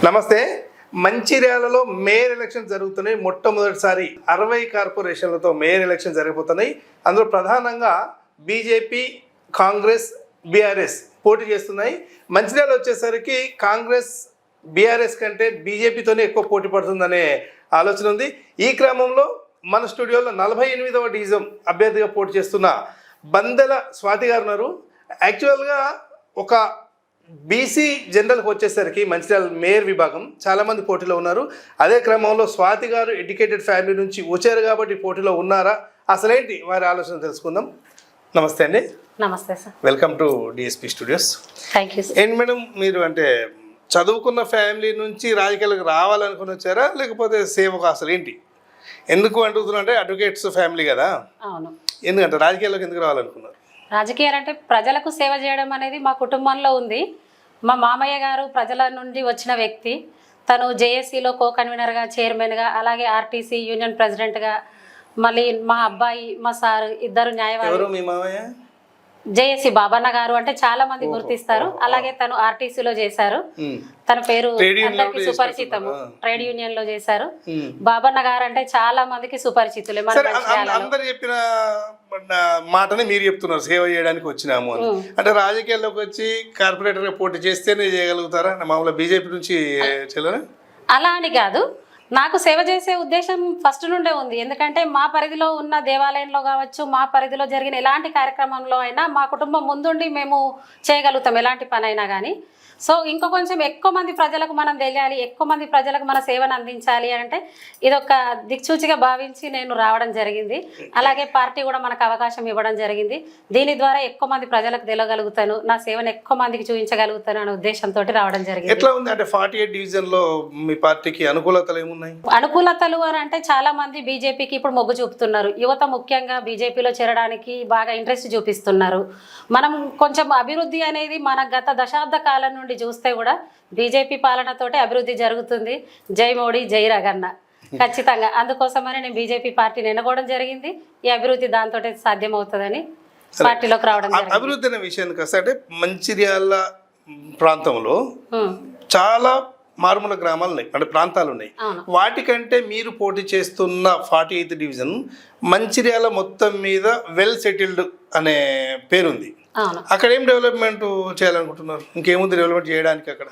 నమస్తే. మంచిర్యాలలో mayor election జరుగుతున్నాయి. మొట్టమొదటిసారి 60 కార్పొరేషన్లతో మేయర్ ఎలక్షన్ జరగబోతున్నాయి. అందులో ప్రధానంగా బీజేపీ, కాంగ్రెస్, బీఆర్ఎస్ పోటీ చేస్తున్నాయి. మంచిర్యాల వచ్చేసరికి కాంగ్రెస్ బీఆర్ఎస్ కంటే బీజేపీతోనే ఎక్కువ పోటీ పడుతుందనే ఆలోచన ఉంది. ఈ క్రమంలో మన స్టూడియోలో 48వ డివిజన్ అభ్యర్థిగా పోటీ చేస్తున్న బందెల స్వాతి గారు ఉన్నారు. యాక్చువల్గా ఒక బీసీ జనరల్కి వచ్చేసరికి మంచిర్యాల మేయర్ విభాగం చాలామంది పోటీలో ఉన్నారు. అదే క్రమంలో స్వాతి గారు ఎడ్యుకేటెడ్ ఫ్యామిలీ నుంచి వచ్చారు కాబట్టి పోటీలో ఉన్నారా, అసలేంటి వారి ఆలోచన తెలుసుకుందాం. నమస్తే అండి. నమస్తే sir. Welcome to DSP studios. Thank you. ఏంటి మేడం, మీరు అంటే చదువుకున్న ఫ్యామిలీ నుంచి రాజకీయాలకు రావాలనుకుని వచ్చారా, లేకపోతే సేవకు అసలు ఏంటి? ఎందుకు అంటున్నా అంటే అడ్వకేట్స్ ఫ్యామిలీ కదా. అవును. ఎందుకంటే రాజకీయాలకు ఎందుకు రావాలనుకున్నారు? రాజకీయాలు అంటే ప్రజలకు సేవ చేయడం అనేది మా కుటుంబంలో ఉంది. మా మామయ్య గారు ప్రజల నుండి వచ్చిన వ్యక్తి. తను జేఏసీలో కో కన్వీనర్గా, చైర్మన్గా, అలాగే ఆర్టీసీ యూనియన్ ప్రెసిడెంట్గా, మళ్ళీ మా అబ్బాయి, మా సార్ ఇద్దరు న్యాయవాదులు. మీ మామయ్య జేఏసీ బాబన్న గారు అంటే చాలా మంది గుర్తిస్తారు. అలాగే తను ఆర్టీసీలో చేశారు. తన పేరు అందరికి సుపరిచితము. ట్రేడ్ యూనియన్ లో చేశారు. బాబన్న గారు అంటే చాలా మందికి సుపరిచితులే. అందరు చెప్పిన మాటని మీరు చెప్తున్నారు, సేవ చేయడానికి వచ్చినాము అని. అంటే రాజకీయాల్లోకి వచ్చి కార్పొరేటర్ గా పోటీ చేస్తేనే చేయగలుగుతారా? మామూలుగా బీజేపీ నుంచి చేయలేరా? అలా అని కాదు, నాకు సేవ చేసే ఉద్దేశం ఫస్ట్ నుండే ఉంది. ఎందుకంటే మా పరిధిలో ఉన్న దేవాలయంలో కావచ్చు, మా పరిధిలో జరిగిన ఎలాంటి కార్యక్రమంలో అయినా మా కుటుంబం ముందుండి మేము చేయగలుగుతాం ఎలాంటి పని అయినా కానీ. సో ఇంకో కొంచెం ఎక్కువ మంది ప్రజలకు మనం తెలియాలి, ఎక్కువ మంది ప్రజలకు మన సేవను అందించాలి అంటే ఇదొక దిక్సూచిగా భావించి నేను రావడం జరిగింది. అలాగే పార్టీ కూడా మనకు అవకాశం ఇవ్వడం జరిగింది. దీని ద్వారా ఎక్కువ మంది ప్రజలకు తెలియగలుగుతాను, నా సేవను ఎక్కువ మందికి చూపించగలుగుతాను అనే ఉద్దేశంతో రావడం జరిగింది. ఎట్లా ఉంది అంటే 48 డివిజన్ లో మీ పార్టీకి అనుకూలతలు ఏమున్నాయి? అనుకూలతలు అని అంటే చాలా మంది బీజేపీకి ఇప్పుడు మొగ్గు చూపుతున్నారు. యువత ముఖ్యంగా బీజేపీలో చేరడానికి బాగా ఇంట్రెస్ట్ చూపిస్తున్నారు. మనం కొంచెం అభివృద్ధి అనేది మన గత దశాబ్ద కాలం నుండి చూస్తే కూడా బీజేపీ పాలనతోటి అభివృద్ధి జరుగుతుంది. జై మోడీ, జై రగన్న. ఖచ్చితంగా అందుకోసమని నేను బీజేపీ పార్టీని ఎన్నుకోవడం జరిగింది. ఈ అభివృద్ధి దాంతో సాధ్యమవుతుందని పార్టీలోకి రావడం జరిగింది. అభివృద్ధి అనే విషయానికి వస్తే అంటే మంచిర్యాల ప్రాంతంలో చాలా మారుమూల గ్రామాలు ఉన్నాయి, అంటే ప్రాంతాలు ఉన్నాయి. వాటికంటే మీరు పోటీ చేస్తున్న 48th డివిజన్ మంచిర్యాల మొత్తం మీద వెల్ సెటిల్డ్ అనే పేరుంది. అక్కడ ఏం డెవలప్మెంట్ చేయాలనుకుంటున్నారు? ఇంకేముంది డెవలప్మెంట్ చేయడానికి అక్కడ?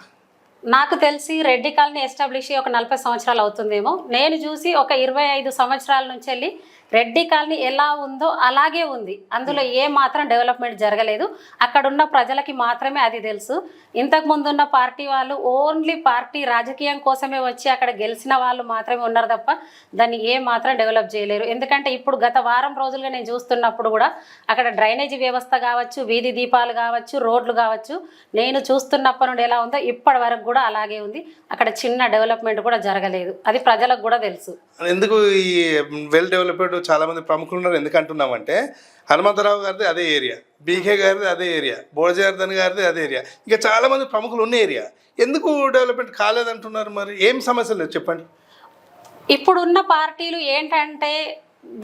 నాకు తెలిసి రెడ్డి కాలనీ ఎస్టాబ్లిష్ ఒక 40 సంవత్సరాలు అవుతుందేమో. నేను చూసి ఒక 25 సంవత్సరాల నుంచి వెళ్ళి రెడ్డి కాలనీ ఎలా ఉందో అలాగే ఉంది. అందులో ఏ మాత్రం డెవలప్మెంట్ జరగలేదు. అక్కడున్న ప్రజలకి మాత్రమే అది తెలుసు. ఇంతకు ముందున్న పార్టీ వాళ్ళు ఓన్లీ పార్టీ రాజకీయం కోసమే వచ్చి అక్కడ గెలిచిన వాళ్ళు మాత్రమే ఉన్నారు తప్ప దాన్ని ఏ మాత్రం డెవలప్ చేయలేరు. ఎందుకంటే ఇప్పుడు గత వారం రోజులుగా నేను చూస్తున్నప్పుడు కూడా అక్కడ డ్రైనేజీ వ్యవస్థ కావచ్చు, వీధి దీపాలు కావచ్చు, రోడ్లు కావచ్చు, నేను చూస్తున్నప్పటి నుండి ఎలా ఉందో ఇప్పటి వరకు కూడా అలాగే ఉంది. అక్కడ చిన్న డెవలప్మెంట్ కూడా జరగలేదు. అది ప్రజలకు కూడా తెలుసు. ఎందుకు ఈ వెల్ డెవలప్డ్ చాలా మంది ప్రముఖులు ఉన్నారు ఎందుకు అంటున్నామంటే, హనుమంతరావు గారిది అదే ఏరియా, బీకే గారిది అదే ఏరియా, బోడజార్దన్ గారిది అదే ఏరియా, ఇంకా చాలా మంది ప్రముఖులు ఉన్న ఏరియా. ఎందుకు డెవలప్మెంట్ కాలేదంటున్నారు? మరి ఏం సమస్యలు లేదు చెప్పండి. ఇప్పుడున్న పార్టీలు ఏంటంటే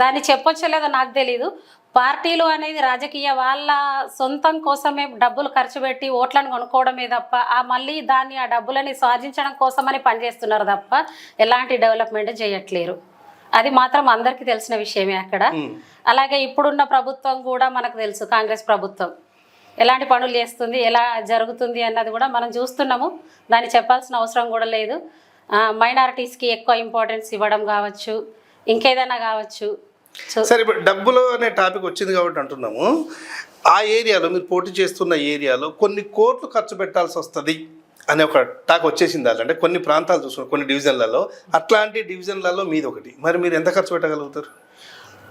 దాన్ని చెప్పొచ్చలేదో నాకు తెలీదు. పార్టీలు అనేది రాజకీయ వాళ్ళ సొంతం కోసమే డబ్బులు ఖర్చు పెట్టి ఓట్లను కొనుక్కోవడమే తప్ప మళ్ళీ ఆ డబ్బులని సాధించడం కోసమని పనిచేస్తున్నారు తప్ప ఎలాంటి డెవలప్మెంట్ చేయట్లేరు. అది మాత్రం అందరికీ తెలిసిన విషయమే అక్కడ. అలాగే ఇప్పుడున్న ప్రభుత్వం కూడా మనకు తెలుసు, కాంగ్రెస్ ప్రభుత్వం ఎలాంటి పనులు చేస్తుంది, ఎలా జరుగుతుంది అన్నది కూడా మనం చూస్తున్నాము. దాన్ని చెప్పాల్సిన అవసరం కూడా లేదు. మైనారిటీస్కి ఎక్కువ ఇంపార్టెన్స్ ఇవ్వడం కావచ్చు, ఇంకేదైనా కావచ్చు. సరే, ఇప్పుడు డబ్బులు అనే టాపిక్ వచ్చింది కాబట్టి అంటున్నాము, ఆ ఏరియాలో మీరు పోటీ చేస్తున్న ఏరియాలో కొన్ని కోట్లు ఖర్చు పెట్టాల్సి వస్తుంది అనే ఒక టాక్ వచ్చేసింది. అంటే కొన్ని ప్రాంతాలు చూసుకున్నారు, కొన్ని డివిజన్లలో, అట్లాంటి డివిజన్లలో మీది ఒకటి. మరి మీరు ఎంత ఖర్చు పెట్టగలుగుతారు?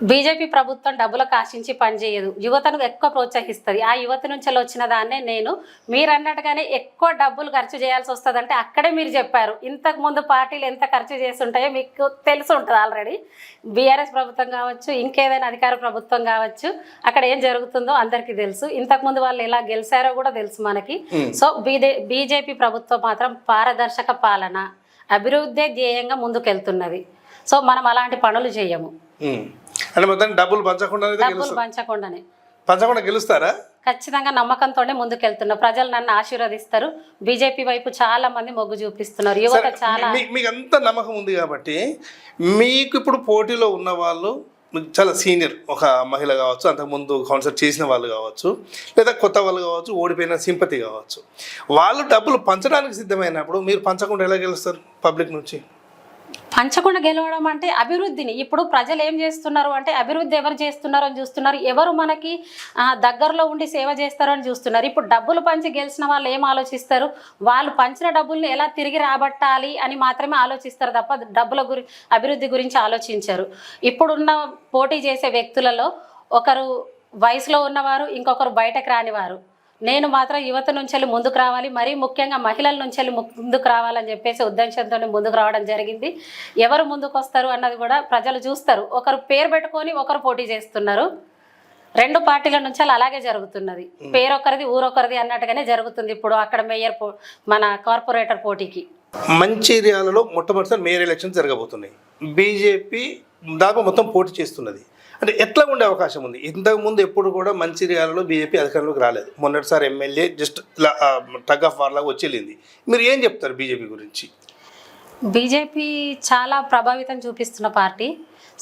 బీజేపీ ప్రభుత్వం డబ్బులకు ఆశించి పనిచేయదు, యువతను ఎక్కువ ప్రోత్సహిస్తుంది. ఆ యువత నుంచి వచ్చిన దాన్నే నేను మీరు అన్నట్టుగానే ఎక్కువ డబ్బులు ఖర్చు చేయాల్సి వస్తుంది. అంటే అక్కడే మీరు చెప్పారు, ఇంతకు ముందు పార్టీలు ఎంత ఖర్చు చేసి ఉంటాయో మీకు తెలిసి ఉంటుంది ఆల్రెడీ. బీఆర్ఎస్ ప్రభుత్వం కావచ్చు, ఇంకేదైనా అధికార ప్రభుత్వం కావచ్చు, అక్కడ ఏం జరుగుతుందో అందరికీ తెలుసు. ఇంతకుముందు వాళ్ళు ఎలా గెలిచారో కూడా తెలుసు మనకి. సో బీజేపీ ప్రభుత్వం మాత్రం పారదర్శక పాలన, అభివృద్ధి ధ్యేయంగా ముందుకెళ్తున్నది. సో మనం అలాంటి పనులు చేయము. అంటే మొత్తం డబ్బులు పంచకుండా పంచకుండా గెలుస్తారా? ఖచ్చితంగా నమ్మకంతోనే ముందుకెళ్తున్నా. ప్రజలు నన్ను ఆశీర్వదిస్తారు. బీజేపీ వైపు చాలా మంది మొగ్గు చూపిస్తున్నారు. యువత చాలా మీకు అంత నమ్మకం ఉంది కాబట్టి మీకు ఇప్పుడు పోటీలో ఉన్న వాళ్ళు మీకు చాలా సీనియర్ ఒక మహిళ కావచ్చు, అంతకుముందు కౌన్సిలర్ చేసిన వాళ్ళు కావచ్చు, లేదా కొత్త వాళ్ళు కావచ్చు, ఓడిపోయిన సింపతి కావచ్చు, వాళ్ళు డబ్బులు పంచడానికి సిద్ధమైనప్పుడు మీరు పంచకుండా ఎలా గెలుస్తారు పబ్లిక్ నుంచి? పంచకుండా గెలవడం అంటే అభివృద్ధిని. ఇప్పుడు ప్రజలు ఏం చేస్తున్నారు అంటే అభివృద్ధి ఎవరు చేస్తున్నారు అని చూస్తున్నారు, ఎవరు మనకి దగ్గరలో ఉండి సేవ చేస్తారు అని చూస్తున్నారు. ఇప్పుడు డబ్బులు పంచి గెలిచిన వాళ్ళు ఏం ఆలోచిస్తారు? వాళ్ళు పంచిన డబ్బుల్ని ఎలా తిరిగి రాబట్టాలి అని మాత్రమే ఆలోచిస్తారు తప్ప అభివృద్ధి గురించి ఆలోచించరు. ఇప్పుడున్న పోటీ చేసే వ్యక్తులలో ఒకరు వయసులో ఉన్నవారు, ఇంకొకరు బయటకు రానివారు. నేను మాత్రం యువత నుంచి ముందుకు రావాలి, మరీ ముఖ్యంగా మహిళల నుంచి ముందుకు రావాలని చెప్పేసి ఉద్దేశంతో ముందుకు రావడం జరిగింది. ఎవరు ముందుకు వస్తారు అన్నది కూడా ప్రజలు చూస్తారు. ఒకరు పేరు పెట్టుకొని ఒకరు పోటీ చేస్తున్నారు. రెండు పార్టీల నుంచి అలాగే జరుగుతున్నది. పేరు ఒకరిది ఊరొకరిది అన్నట్టుగానే జరుగుతుంది. ఇప్పుడు అక్కడ మేయర్ మన కార్పొరేటర్ పోటీకి మంచిర్యాలలో మొట్టమొదటిసారి మేయర్ ఎలక్షన్ జరగబోతున్నాయి. బీజేపీ దాదాపు మొత్తం పోటీ చేస్తున్నది. అంటే ఎట్లా ఉండే అవకాశం ఉంది? ఇంతకుముందు ఎప్పుడు కూడా మంచిర్యాలలో బీజేపీ అధికారంలోకి రాలేదు. మొన్నటిసారి ఎమ్మెల్యే జస్ట్ ఇలా టగ్ ఆఫ్ వార్ లాగా వచ్చేళ్ళింది. మీరు ఏం చెప్తారు బీజేపీ గురించి? బీజేపీ చాలా ప్రభావితం చూపిస్తున్న పార్టీ.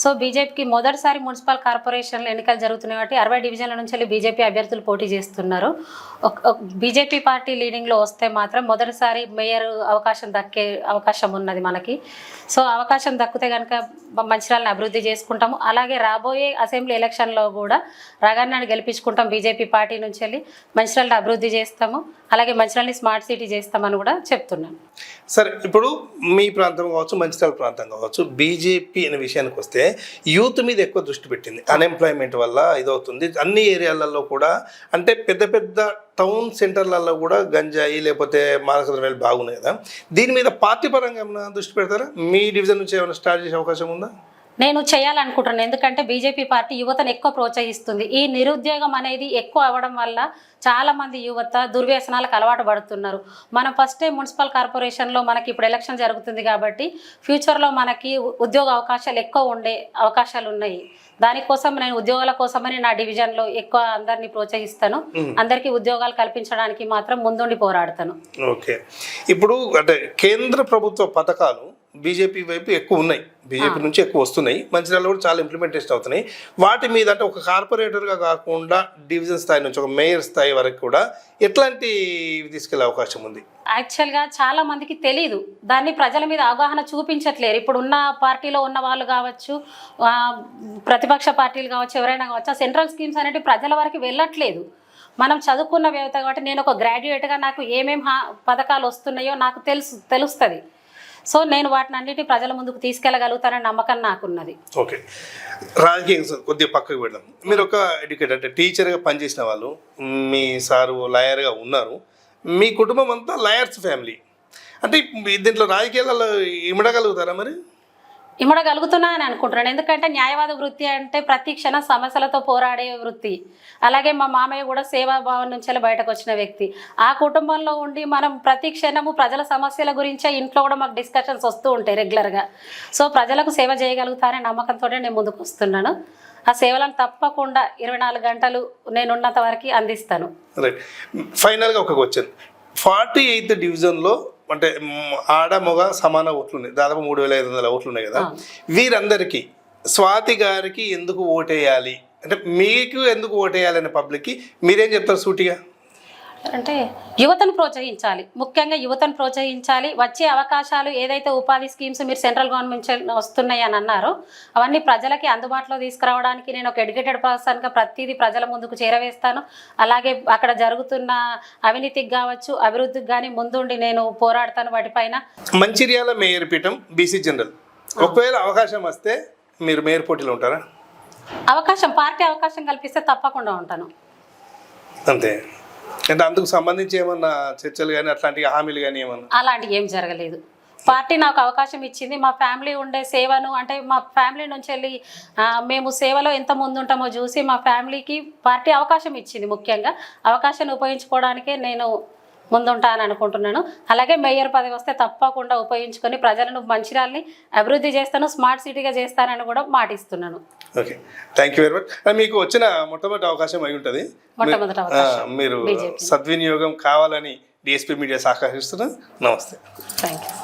సో బీజేపీకి మొదటిసారి మున్సిపల్ కార్పొరేషన్లు ఎన్నికలు జరుగుతున్నాయి కాబట్టి 60 డివిజన్ల నుంచి బీజేపీ అభ్యర్థులు పోటీ చేస్తున్నారు. బీజేపీ పార్టీ లీడింగ్లో వస్తే మాత్రం మొదటిసారి మేయర్ అవకాశం దక్కే అవకాశం ఉన్నది మనకి. సో అవకాశం దక్కితే కనుక మంచిర్యాలను అభివృద్ధి చేసుకుంటాము. అలాగే రాబోయే అసెంబ్లీ ఎలక్షన్లో కూడా రగన్నాని గెలిపించుకుంటాం. బీజేపీ పార్టీ నుంచి మంచిర్యాలను అభివృద్ధి చేస్తాము, అలాగే మంచిర్యాలని స్మార్ట్ సిటీ చేస్తామని కూడా చెప్తున్నాను. సరే, ఇప్పుడు మీ ప్రాంతం కావచ్చు, మంచిర్యాల ప్రాంతం కావచ్చు, బీజేపీ అనే విషయానికి వస్తే యూత్ మీద ఎక్కువ దృష్టి పెట్టింది. అన్ఎంప్లాయ్మెంట్ వల్ల ఇదవుతుంది. అన్ని ఏరియాలలో కూడా, అంటే పెద్ద పెద్ద టౌన్ సెంటర్లలో కూడా గంజాయి లేకపోతే మాదక ద్రవ్యాలు బాగున్నాయి కదా. దీని మీద పార్టీ పరంగా ఏమైనా దృష్టి పెడతారా? మీ డివిజన్ నుంచి ఏమైనా స్టార్ట్ చేసే అవకాశం ఉందా? నేను చేయాలనుకుంటున్నాను. ఎందుకంటే బీజేపీ పార్టీ యువతను ఎక్కువ ప్రోత్సహిస్తుంది. ఈ నిరుద్యోగం అనేది ఎక్కువ అవ్వడం వల్ల చాలామంది యువత దుర్వ్యసనాలకు అలవాటు పడుతున్నారు. మనం ఫస్ట్ టైం మున్సిపల్ కార్పొరేషన్లో మనకి ఇప్పుడు ఎలక్షన్ జరుగుతుంది కాబట్టి ఫ్యూచర్లో మనకి ఉద్యోగ అవకాశాలు ఎక్కువ ఉండే అవకాశాలు ఉన్నాయి. దానికోసం నేను ఉద్యోగాల కోసమని నా డివిజన్లో ఎక్కువ అందరినీ ప్రోత్సహిస్తాను. అందరికీ ఉద్యోగాలు కల్పించడానికి మాత్రం ముందుండి పోరాడతాను. ఓకే, ఇప్పుడు అంటే కేంద్ర ప్రభుత్వ పథకాలు బీజేపీ వైపు ఎక్కువ ఉన్నాయి, బీజేపీ నుంచి ఎక్కువ వస్తున్నాయి. మంచిర్యాలలో కూడా చాలా ఇంప్లిమెంటేషన్ అవుతున్నాయి. వాటి మీద అంటే ఒక కార్పొరేటర్గా కాకుండా డివిజన్ స్థాయి నుంచి ఒక మేయర్ స్థాయి వరకు కూడా ఎట్లాంటి తీసుకెళ్లే అవకాశం ఉంది? యాక్చువల్గా చాలా మందికి తెలీదు, దాన్ని ప్రజల మీద అవగాహన చూపించట్లేరు. ఇప్పుడు ఉన్న పార్టీలో ఉన్న వాళ్ళు కావచ్చు, ప్రతిపక్ష పార్టీలు కావచ్చు, ఎవరైనా కావచ్చు, ఆ సెంట్రల్ స్కీమ్స్ అనేవి ప్రజల వరకు వెళ్ళట్లేదు. మనం చదువుకున్న వ్యవత కాబట్టి నేను ఒక గ్రాడ్యుయేట్గా నాకు ఏమేమి పథకాలు వస్తున్నాయో నాకు తెలుస్తుంది. సో నేను వాటిని అన్నిటి ప్రజల ముందుకు తీసుకెళ్ళగలుగుతానని నమ్మకం నాకున్నది. ఓకే, రాజకీయం కొద్దిగా పక్కకు పెడదాం. మీరు ఒక ఎడ్యుకేటర్, అంటే టీచర్గా పనిచేసిన వాళ్ళు, మీ సారు లాయర్గా ఉన్నారు, మీ కుటుంబం అంతా లాయర్స్ ఫ్యామిలీ. అంటే దీంట్లో రాజకీయాలలో ఇమడగలుగుతారా? మరి ఇమడగలుగుతున్నా అని అనుకుంటున్నాను. ఎందుకంటే న్యాయవాద వృత్తి అంటే ప్రతి క్షణం సమస్యలతో పోరాడే వృత్తి. అలాగే మా మామయ్య కూడా సేవాభావం నుంచి బయటకు వచ్చిన వ్యక్తి. ఆ కుటుంబంలో ఉండి మనం ప్రతి క్షణము ప్రజల సమస్యల గురించే ఇంట్లో కూడా మాకు డిస్కషన్స్ వస్తూ ఉంటాయి రెగ్యులర్గా. సో ప్రజలకు సేవ చేయగలుగుతారనే నమ్మకంతో నేను ముందుకు వస్తున్నాను. ఆ సేవలను తప్పకుండా 24 గంటలు నేనున్నంత వరకు అందిస్తాను. రైట్, ఫైనల్గా ఒక క్వశ్చన్. 48th డివిజన్లో అంటే ఆడ మగ సమాన ఓట్లు ఉన్నాయి, దాదాపు 3500 ఓట్లు ఉన్నాయి కదా. వీరందరికీ స్వాతి గారికి ఎందుకు ఓటేయాలి, అంటే మీకు ఎందుకు ఓటేయాలి అనే పబ్లిక్కి మీరేం చెప్తారు సూటిగా? అంటే యువతను ప్రోత్సహించాలి, ముఖ్యంగా యువతను ప్రోత్సహించాలి. వచ్చే అవకాశాలు ఏదైతే ఉపాధి స్కీమ్స్ మీరు సెంట్రల్ గవర్నమెంట్ వస్తున్నాయి అని అన్నారో అవన్నీ ప్రజలకి అందుబాటులో తీసుకురావడానికి నేను ఒక ఎడ్యుకేటెడ్ పర్సన్గా ప్రతిదీ ప్రజల ముందుకు చేరవేస్తాను. అలాగే అక్కడ జరుగుతున్న అవినీతికి కావచ్చు, అభివృద్ధికి కానీ ముందుండి నేను పోరాడతాను వాటిపైన. మంచిర్యాల మేయర్ పీఠం బీసీ జనరల్, ఒకవేళ అవకాశం వస్తే మీరు మేయర్ పోటీలో ఉంటారా? పార్టీ అవకాశం కల్పిస్తే తప్పకుండా ఉంటాను. అంతే, అంటే అందుకు సంబంధించి ఏమన్నా చర్చలు కానీ అట్లాంటి హామీలు కానీ ఏమన్నా? అలాంటివి ఏం జరగలేదు. పార్టీ నాకు అవకాశం ఇచ్చింది. మా ఫ్యామిలీ ఉండే సేవను, అంటే మా ఫ్యామిలీ నుంచి మేము సేవలో ఎంత ముందు ఉంటామో చూసి మా ఫ్యామిలీకి పార్టీ అవకాశం ఇచ్చింది. ముఖ్యంగా అవకాశాన్ని ఉపయోగించుకోవడానికే నేను ముందుంటానని అనుకుంటున్నాను. అలాగే మేయర్ పదవి వస్తే తప్పకుండా ఉపయోగించుకొని ప్రజలను మంచిర్యాలని అభివృద్ధి చేస్తాను, స్మార్ట్ సిటీగా చేస్తానని కూడా మాటిస్తున్నాను. Okay, thank you very much. మీకు వచ్చిన మొట్టమొదటి అవకాశం అయి ఉంటుంది, మొట్టమొదటి అవకాశం మీరు బీజేపీ. సద్వినియోగం కావాలని డిఎస్పీ మీడియా సహకరిస్తున్నాను. నమస్తే. Thank you.